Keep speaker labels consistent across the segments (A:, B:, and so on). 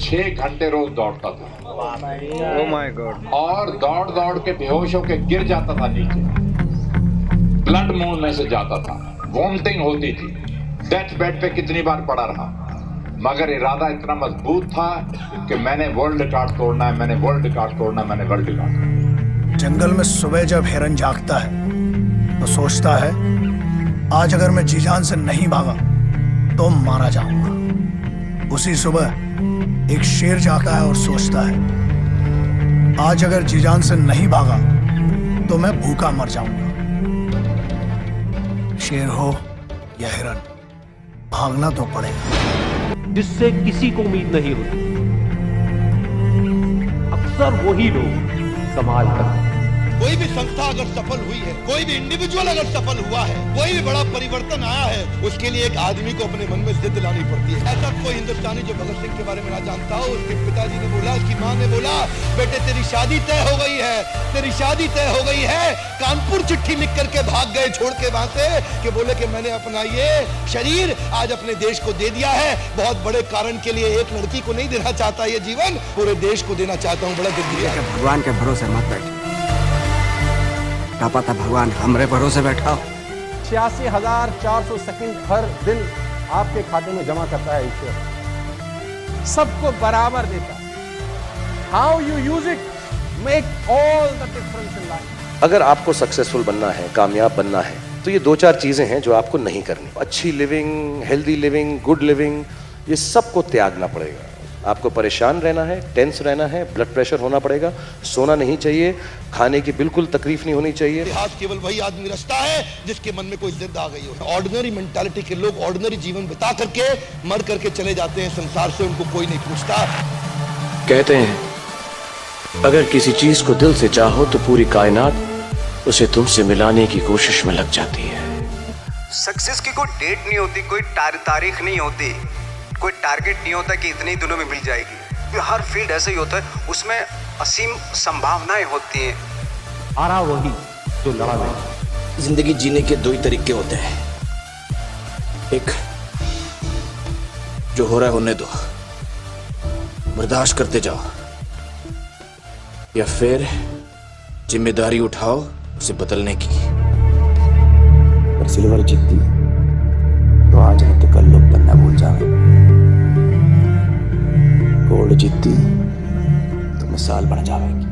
A: 6 घंटे रोज दौड़ता था
B: Oh my God.
A: और दौड़ दौड़ के बेहोश होके गिर जाता था नीचे, ब्लड मुंह में से जाता था, वॉमिटिंग होती थी, डेथ बेड पे कितनी बार पड़ा रहा, मगर इरादा इतना मजबूत था कि मैंने वर्ल्ड रिकॉर्ड तोड़ना है, मैंने वर्ल्ड रिकॉर्ड तोड़ना है, मैंने वर्ल्ड रिकॉर्ड।
C: जंगल में सुबह जब हिरन जागता है तो सोचता है आज अगर मैं जी जान से नहीं भागा तो मारा जाऊंगा। उसी सुबह एक शेर जागता है और सोचता है आज अगर जी जान से नहीं भागा तो मैं भूखा मर जाऊंगा। शेर हो या हिरन, भागना तो पड़ेगा।
D: जिससे किसी को उम्मीद नहीं होती, अक्सर वही लोग कमाल करते हैं।
E: कोई भी संस्था अगर सफल हुई है, कोई भी इंडिविजुअल अगर सफल हुआ है, कोई भी बड़ा परिवर्तन आया है, उसके लिए एक आदमी को अपने मन में जिद लानी पड़ती है। ऐसा कोई हिंदुस्तानी जो भगत सिंह के बारे में ना जानता हो, उसके पिताजी ने बोला, उसकी माँ ने बोला, बेटे तेरी शादी तय हो गई है, तेरी शादी तय हो गई है। कानपुर चिट्ठी लिख करके भाग गए छोड़ के वहां से, कि बोले कि मैंने अपना ये शरीर आज अपने देश को दे दिया है। बहुत बड़े कारण के लिए एक लड़की को नहीं देना चाहता, ये जीवन पूरे देश को देना चाहता हूँ। बड़ा दिल दिया।
F: भगवान के भरोसे मत बैठ, क्या पता भगवान हमरे भरोसे बैठा हो।
D: 86,400 सेकंड हर दिन आपके खाते में जमा करता है ईश्वर, सबको बराबर देता है। How you use it make all the difference in life.
G: अगर आपको सक्सेसफुल बनना है, कामयाब बनना है, तो ये 2-4 चीजें हैं जो आपको नहीं करनी। अच्छी living, healthy living, good living, ये सबको त्यागना पड़ेगा। आपको परेशान रहना है, टेंस रहना है, ब्लड प्रेशर होना पड़ेगा, सोना नहीं चाहिए, खाने की बिल्कुल तकलीफ नहीं होनी चाहिए।
E: इतिहास केवल वही आदमी रचता है जिसके मन में कोई जिद आ गई हो। ऑर्डिनरी मेंटालिटी के लोग ऑर्डिनरी जीवन बिता करके मर करके चले जाते हैं संसार से, उनको कोई नहीं पूछता।
H: कहते हैं अगर किसी चीज को दिल से चाहो तो पूरी कायनात उसे तुमसे मिलाने की कोशिश में लग जाती है।
F: सक्सेस की कोई डेट नहीं होती, कोई तारीख नहीं होती, कोई टारगेट नहीं होता कि इतने ही दिनों में मिल जाएगी। हर फील्ड ऐसे ही होता है, उसमें असीम संभावनाएं होती हैं।
D: हारा वही जो लड़ा नहीं।
I: जिंदगी जीने के 2 ही तरीके होते हैं, एक जो हो रहा है होने दो, बर्दाश्त करते जाओ, या फिर जिम्मेदारी उठाओ उसे बदलने की।
H: पर सिल्वर जीतती तो आज नहीं तो कल लोग बनना भूल जाए। गोल्ड जीतती तो मिसाल बन जाएगी।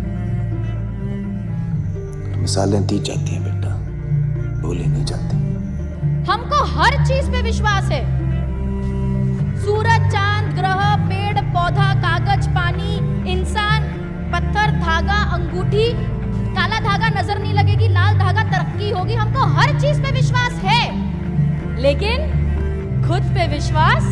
H: मिसालें दी जाती हैं बेटा, भूली नहीं जाती।
J: हमको हर चीज पे विश्वास है। सूरज, चांद, ग्रह, पेड़, पौधा, कागज, पानी, इंसान, पत्थर, धागा, अंगूठी। काला धागा नजर नहीं लगेगी, लाल धागा तरक्की होगी। हमको हर चीज पे विश्वास है, लेकिन खुद पे विश्वास।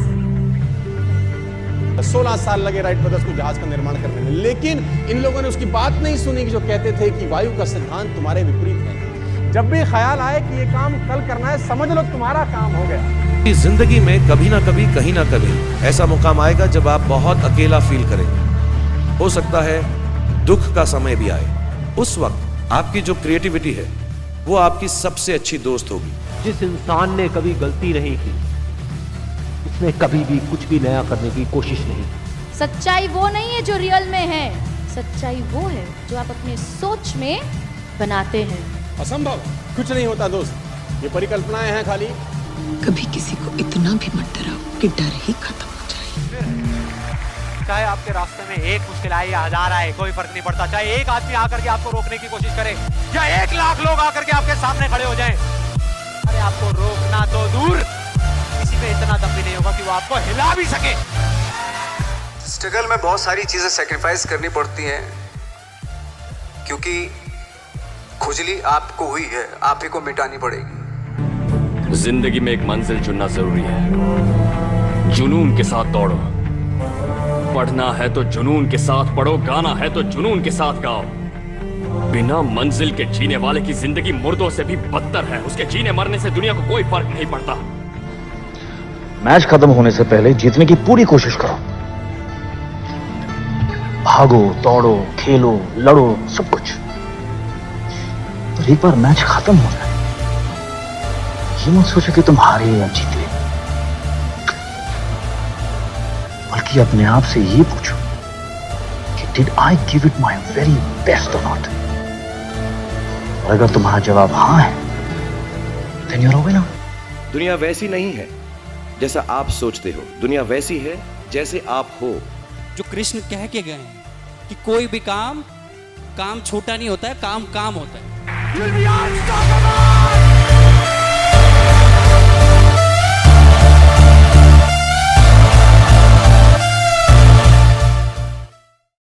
D: 16 साल लगे राइट ब्रदर्स को जहाज का निर्माण करने में, लेकिन इन लोगों ने उसकी बात नहीं सुनी कि जो कहते थे कि वायु का सिद्धांत तुम्हारे विपरीत है। जब भी ख्याल आए कि ये काम कल करना है, समझ लो तुम्हारा काम हो गया।
G: जिंदगी में कभी ना कभी, कहीं ना कभी ऐसा मुकाम आएगा जब आप बहुत अकेला फील करेंगे। हो सकता है दुख का समय भी आए। उस वक्त आपकी जो क्रिएटिविटी है वो आपकी सबसे अच्छी दोस्त होगी।
D: जिस इंसान ने कभी गलती नहीं की, उसने कभी भी कुछ भी नया करने की कोशिश नहीं की।
J: सच्चाई वो नहीं है जो रियल में है, सच्चाई वो है जो आप अपने सोच में बनाते हैं।
D: असंभव कुछ नहीं होता दोस्त, ये परिकल्पनाएं हैं खाली।
K: कभी किसी को इतना भी मत डराओ कि डर ही खत्म हो जाए।
L: चाहे आपके रास्ते में एक मुश्किल आए या 1000 आए, कोई फर्क नहीं पड़ता। चाहे एक आदमी आकर के आपको रोकने की कोशिश करे या 1 लाख लोग आकर के आपके सामने खड़े हो जाएं, अरे आपको रोकना तो दूर, किसी में इतना दम भी नहीं होगा कि वो आपको हिला भी सके।
F: स्ट्रगल में बहुत सारी चीजें सैक्रिफाइस करनी पड़ती हैं, क्योंकि खुजली आपको हुई है, आप ही को मिटानी पड़ेगी।
H: जिंदगी में एक मंजिल चुनना जरूरी है। जुनून के साथ दौड़ो, पढ़ना है तो जुनून के साथ पढ़ो, गाना है तो जुनून के साथ गाओ। बिना मंजिल के जीने वाले की जिंदगी मुर्दों से भी बदतर है। उसके जीने मरने से दुनिया को कोई फर्क नहीं पड़ता।
B: मैच खत्म होने से पहले जीतने की पूरी कोशिश करो। भागो, दौड़ो, खेलो, लड़ो, सब कुछ। और एक बार मैच खत्म हो जाए, ये मत सोचो कि तुम हारे या जीते, बल्कि कि अपने आप से ये पूछो कि did I give it my very best और नॉट। और अगर तुम्हारा जवाब हाँ है, then you are a winner.
G: दुनिया वैसी नहीं है जैसा आप सोचते हो, दुनिया वैसी है जैसे आप हो।
M: जो कृष्ण कह के गए हैं कि कोई भी काम छोटा नहीं होता है, काम होता है।